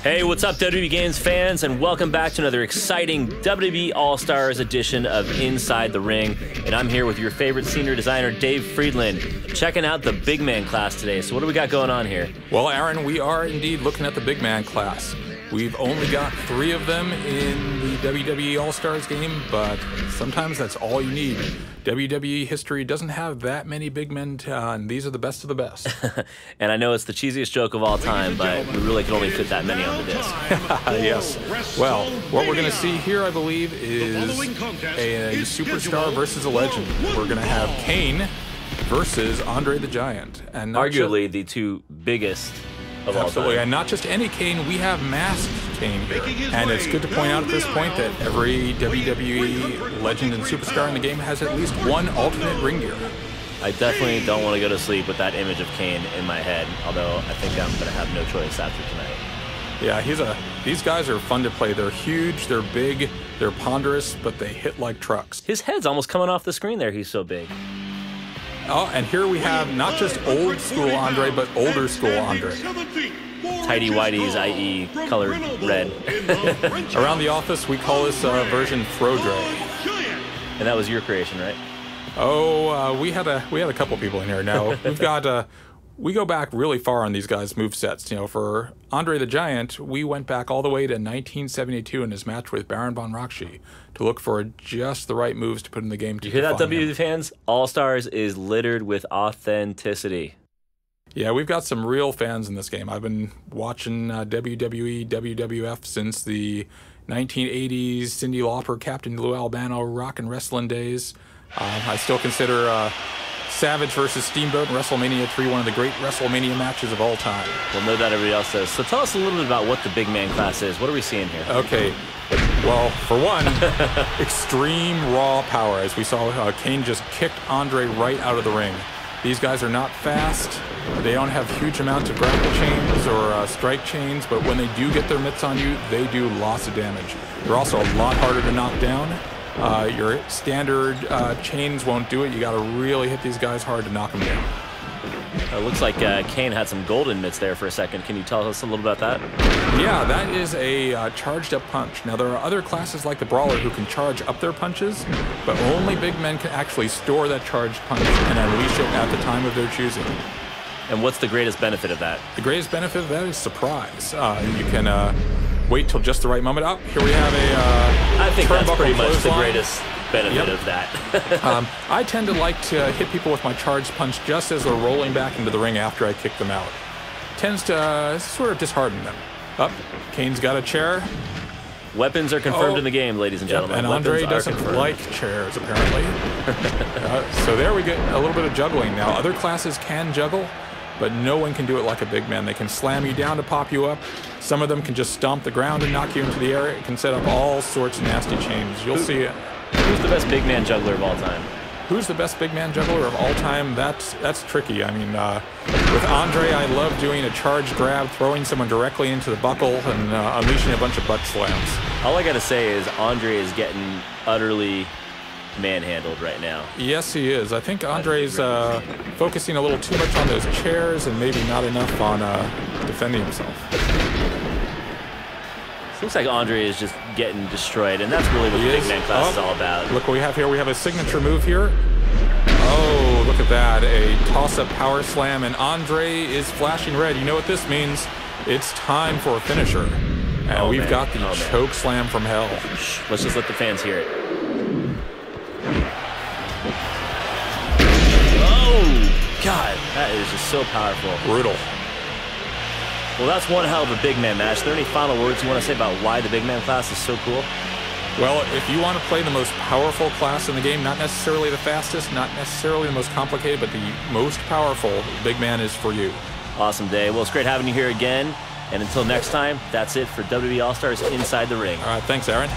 Hey, what's up, WWE Games fans, and welcome back to another exciting WWE All-Stars edition of Inside the Ring. And I'm here with your favorite senior designer, Dave Friedland, checking out the big man class today. So what do we got going on here? Well, Aaron, we are indeed looking at the big man class. We've only got 3 of them in the WWE All-Stars game, but sometimes that's all you need. WWE history doesn't have that many big men, and these are the best of the best. And I know it's the cheesiest joke of all time, but we really can only fit that many on the disc. Yes. Well, what we're going to see here, I believe, is a superstar versus a legend. We're going to have Kane versus Andre the Giant. And arguably the two biggest of all time. And not just any Kane, we have masked Kane here. And it's good to point out at this point that every WWE legend and superstar in the game has at least one alternate ring gear. I definitely don't want to go to sleep with that image of Kane in my head, although I think I'm going to have no choice after tonight. Yeah, these guys are fun to play. They're huge, they're big, they're ponderous, but they hit like trucks. His head's almost coming off the screen there, he's so big. Oh, and here we have not just old school Andre, but older school Andre. Tighty whities, i.e. colored red. Around the office, we call this version Throw Dre. And that was your creation, right? Oh, we had a couple people in here. Now we've got we go back really far on these guys' movesets. You know, for Andre the Giant, we went back all the way to 1972 in his match with Baron von Raschke to look for just the right moves to put in the game. To you hear that, WWE fans? All Stars is littered with authenticity. Yeah, we've got some real fans in this game. I've been watching WWE, WWF since the 1980s, Cyndi Lauper, Captain Lou Albano, rock and wrestling days. I still consider Savage versus Steamboat in WrestleMania 3 one of the great WrestleMania matches of all time. Well, no doubt everybody else does. So tell us a little bit about what the big man class is. What are we seeing here? Okay. Well, for one, extreme raw power. As we saw, Kane just kicked Andre right out of the ring. These guys are not fast. They don't have huge amounts of grapple chains or strike chains, but when they do get their mitts on you, they do lots of damage. They're also a lot harder to knock down. Your standard chains won't do it. You got to really hit these guys hard to knock them down. It looks like Kane had some golden mitts there for a second. Can you tell us a little about that? Yeah, that is a charged up punch. Now, there are other classes like the Brawler who can charge up their punches, but only big men can actually store that charged punch and unleash it at the time of their choosing. And what's the greatest benefit of that? The greatest benefit of that is surprise. You can wait till just the right moment. Oh, here we have I think that's pretty much the greatest benefit of that. I tend to like to hit people with my charged punch just as they're rolling back into the ring after I kick them out. Tends to sort of dishearten them. Up, Kane's got a chair. Weapons are confirmed in the game, ladies and gentlemen. And Andre doesn't like chairs, apparently. So there we get a little bit of juggling. Now, other classes can juggle, but no one can do it like a big man. They can slam you down to pop you up. Some of them can just stomp the ground and knock you into the air. It can set up all sorts of nasty chains. You'll see it. Who's the best big man juggler of all time? Who's the best big man juggler of all time? That's tricky. I mean, with Andre, I love doing a charge grab, throwing someone directly into the buckle, and unleashing a bunch of butt slams. All I gotta say is Andre is getting utterly manhandled right now. Yes, he is. I think Andre's focusing a little too much on those chairs and maybe not enough on defending himself. Looks like Andre is just getting destroyed, and that's really what the big man class is all about. Look what we have here. We have a signature move here. Oh, look at that. A toss-up power slam, and Andre is flashing red. You know what this means. It's time for a finisher. And we've got the choke slam from hell. Let's just let the fans hear it. Oh, God. That is just so powerful. Brutal. Well, that's one hell of a big man match. Are there any final words you want to say about why the big man class is so cool? Well, if you want to play the most powerful class in the game, not necessarily the fastest, not necessarily the most complicated, but the most powerful, big man is for you. Awesome, Dave. Well, it's great having you here again. And until next time, that's it for WWE All-Stars Inside the Ring. All right, thanks, Aaron.